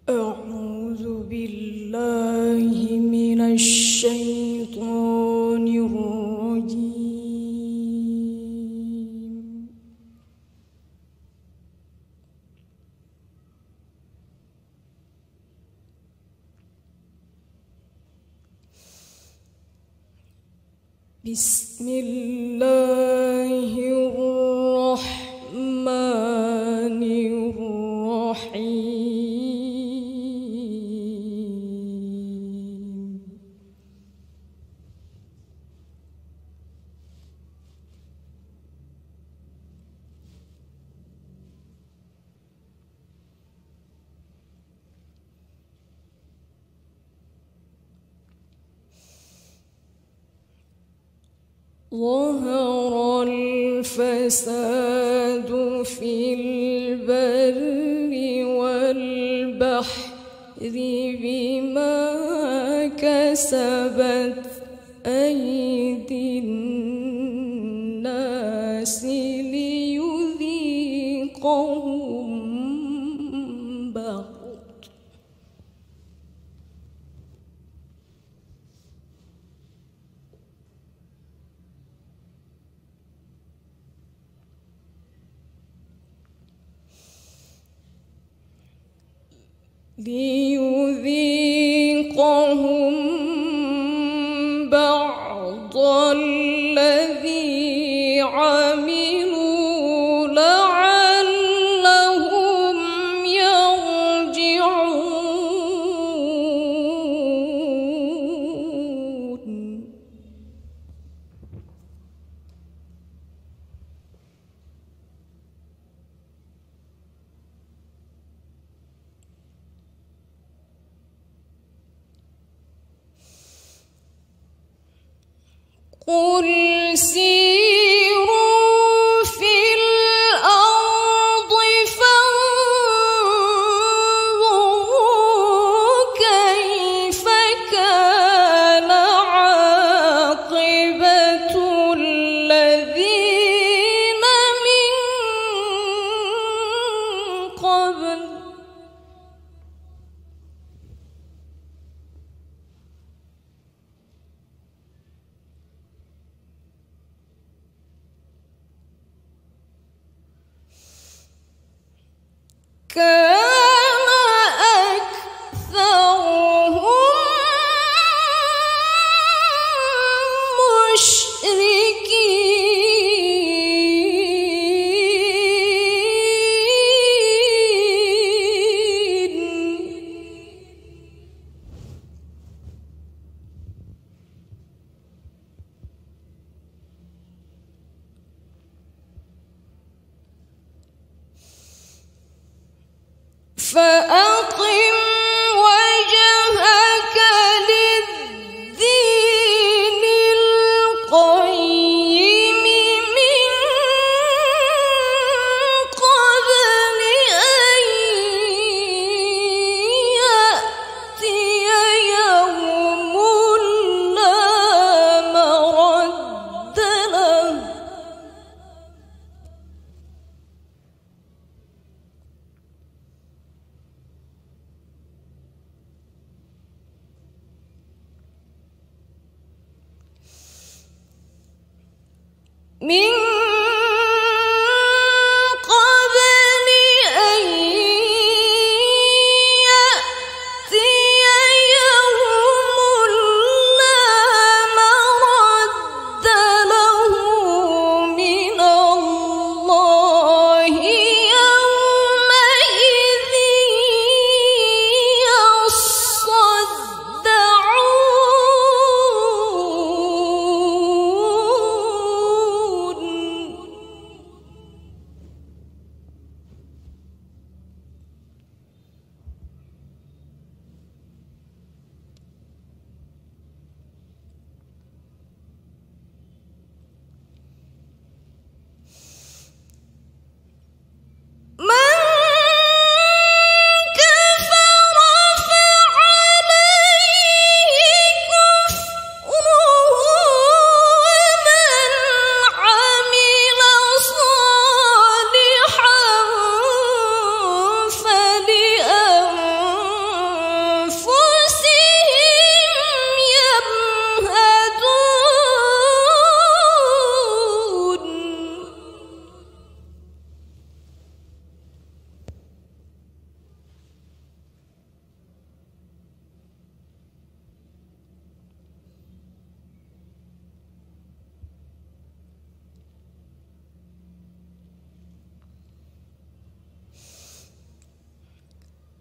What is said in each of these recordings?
أعوذ بالله من الشيطان الرجيم. بسم الله الرحمن الرحيم. ظهر الفساد في البر والبحر بما كسبت أيدي الناس ليذيقهم بعض الذي عملوا لعلهم يرجعون. قل سيروا في الأرض فانظروا كيف كان عاقبة الذين من قبل. كان أكثرهم مشركين. فأقم وجهك للدين القيم من قبل أن يأتي يوم لا مرد له من قبل أن يأتي يوم لا مرد له من الله يومئذ يصدعون.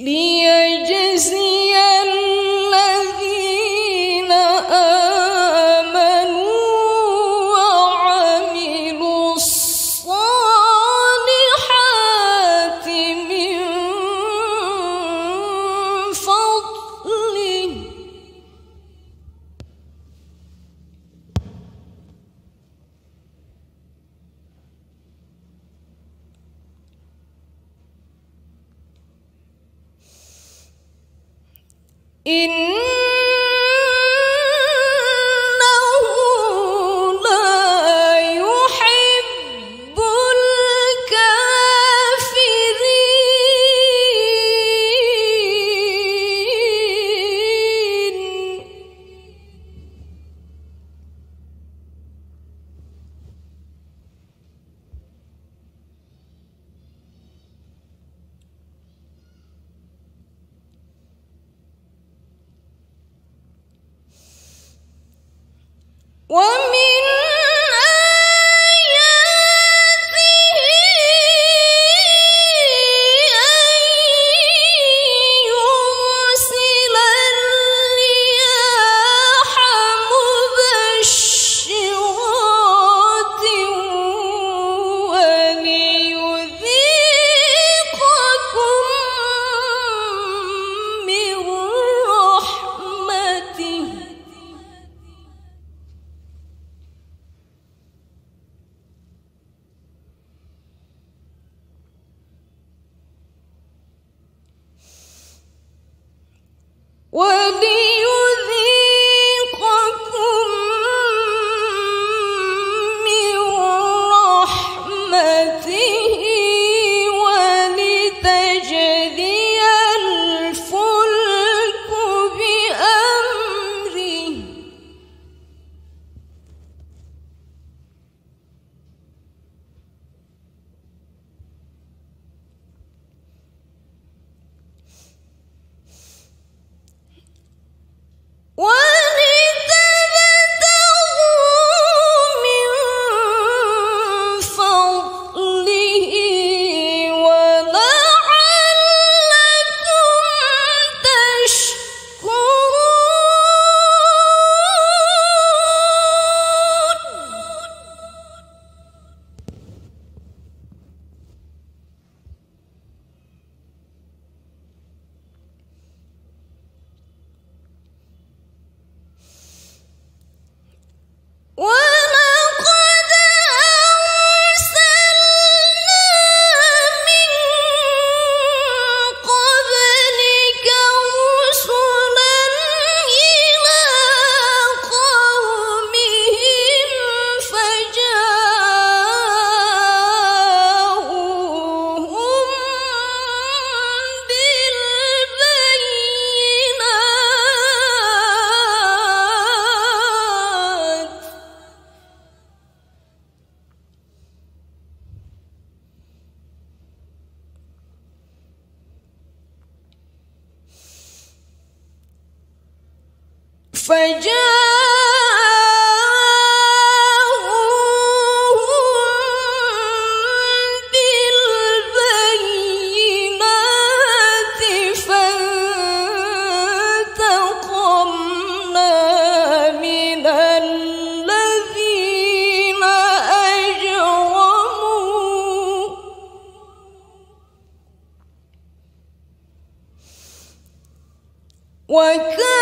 ليجزي الذين آمنوا وعملوا الصالحات من فضله. إنه لا يحب الكافرين. ومن آياته أن يرسل الرياح مبشرات وليذيقكم من رحمته. وليذيقكم من رحمته ولتجري الفلك بأمره. ولتبتغوا من فضله ولعلكم تشكرون. ولقد أرسلنا من قبلك رسلا إلى قومهم فجاءوهم بالبينات فانتقمنا من الذين أجرموا وكانوا